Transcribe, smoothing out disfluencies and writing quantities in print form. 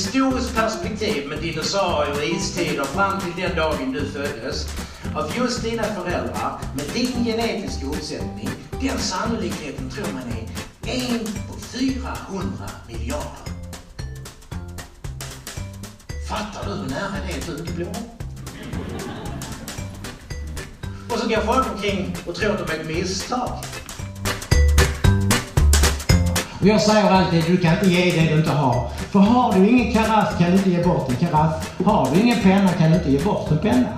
historiskt perspektiv med dinosaurier och istider fram till den dagen du föddes, av just dina föräldrar med din genetiska uppsättning, den sannolikheten tror man är 1 på 400 miljarder. Fattar du hur nära det är ett uggleblock? Och så går folk omkring och tror att de är ett misstag. Och jag säger alltid, du kan inte ge det du inte har. För har du ingen karaff kan du inte ge bort en karaff. Har du ingen penna kan du inte ge bort en penna.